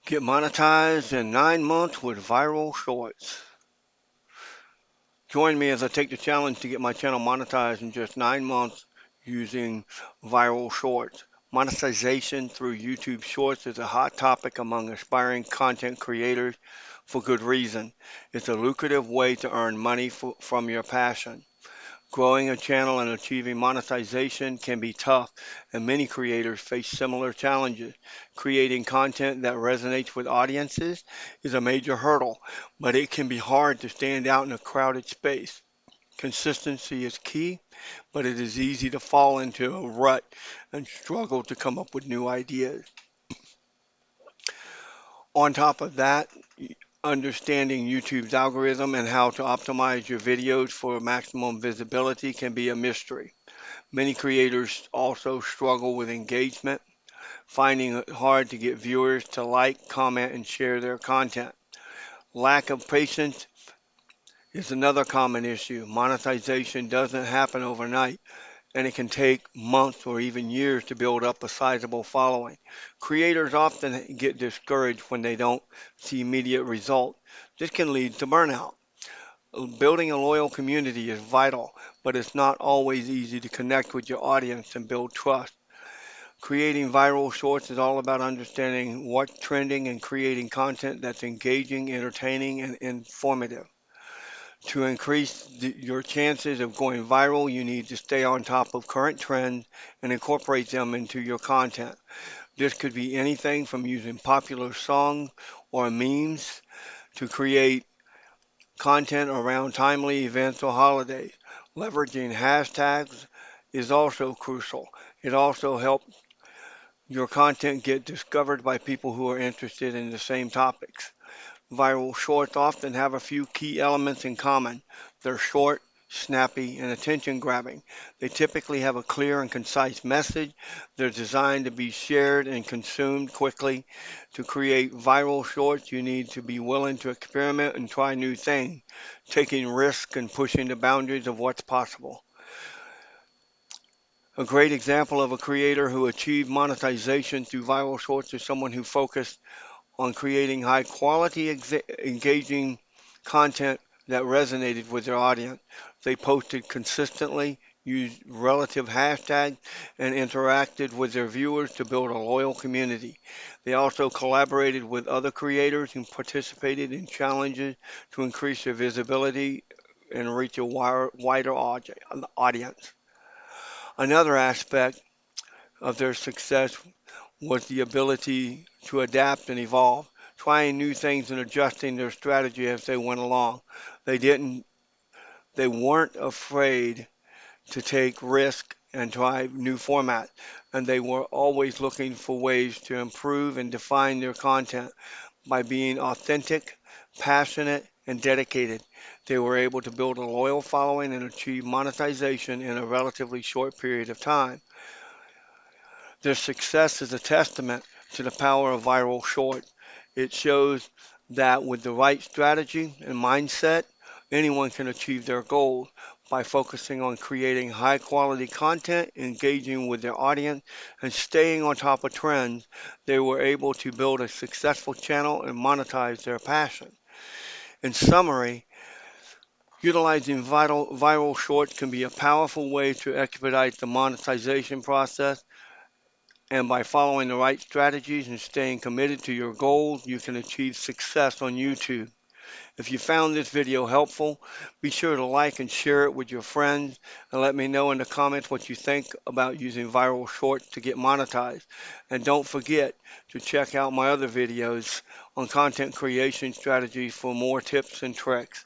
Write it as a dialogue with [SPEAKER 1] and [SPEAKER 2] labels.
[SPEAKER 1] Get monetized in 9 months with viral shorts. Join me as I take the challenge to get my channel monetized in just 9 months using viral shorts. Monetization through YouTube Shorts is a hot topic among aspiring content creators for good reason. It's a lucrative way to earn money from your passion. Growing a channel and achieving monetization can be tough, and many creators face similar challenges. Creating content that resonates with audiences is a major hurdle, but it can be hard to stand out in a crowded space. Consistency is key, but it is easy to fall into a rut and struggle to come up with new ideas. On top of that, understanding YouTube's algorithm and how to optimize your videos for maximum visibility can be a mystery. Many creators also struggle with engagement, finding it hard to get viewers to like, comment, and share their content. Lack of patience is another common issue. Monetization doesn't happen overnight, and it can take months or even years to build up a sizable following. Creators often get discouraged when they don't see immediate results. This can lead to burnout. Building a loyal community is vital, but it's not always easy to connect with your audience and build trust. Creating viral shorts is all about understanding what's trending and creating content that's engaging, entertaining, and informative. To increase your chances of going viral, you need to stay on top of current trends and incorporate them into your content. This could be anything from using popular songs or memes to create content around timely events or holidays. Leveraging hashtags is also crucial. It also helps your content get discovered by people who are interested in the same topics. Viral shorts often have a few key elements in common. They're short, snappy, and attention grabbing. They typically have a clear and concise message. They're designed to be shared and consumed quickly. To create viral shorts, you need to be willing to experiment and try new things, taking risks and pushing the boundaries of what's possible. A great example of a creator who achieved monetization through viral shorts is someone who focused on creating high quality, engaging content that resonated with their audience. They posted consistently, used relative hashtags, and interacted with their viewers to build a loyal community. They also collaborated with other creators and participated in challenges to increase their visibility and reach a wider audience. Another aspect of their success was the ability to adapt and evolve, trying new things and adjusting their strategy as they went along. They didn't they weren't afraid to take risk and try new formats, and they were always looking for ways to improve and define their content by being authentic, passionate, and dedicated. They were able to build a loyal following and achieve monetization in a relatively short period of time. Their success is a testament to the power of viral short. It shows that with the right strategy and mindset, anyone can achieve their goals by focusing on creating high quality content, engaging with their audience, and staying on top of trends. They were able to build a successful channel and monetize their passion. In summary, utilizing viral shorts can be a powerful way to expedite the monetization process, and by following the right strategies and staying committed to your goals, you can achieve success on YouTube. If you found this video helpful, be sure to like and share it with your friends, and let me know in the comments what you think about using viral shorts to get monetized. And don't forget to check out my other videos on content creation strategies for more tips and tricks.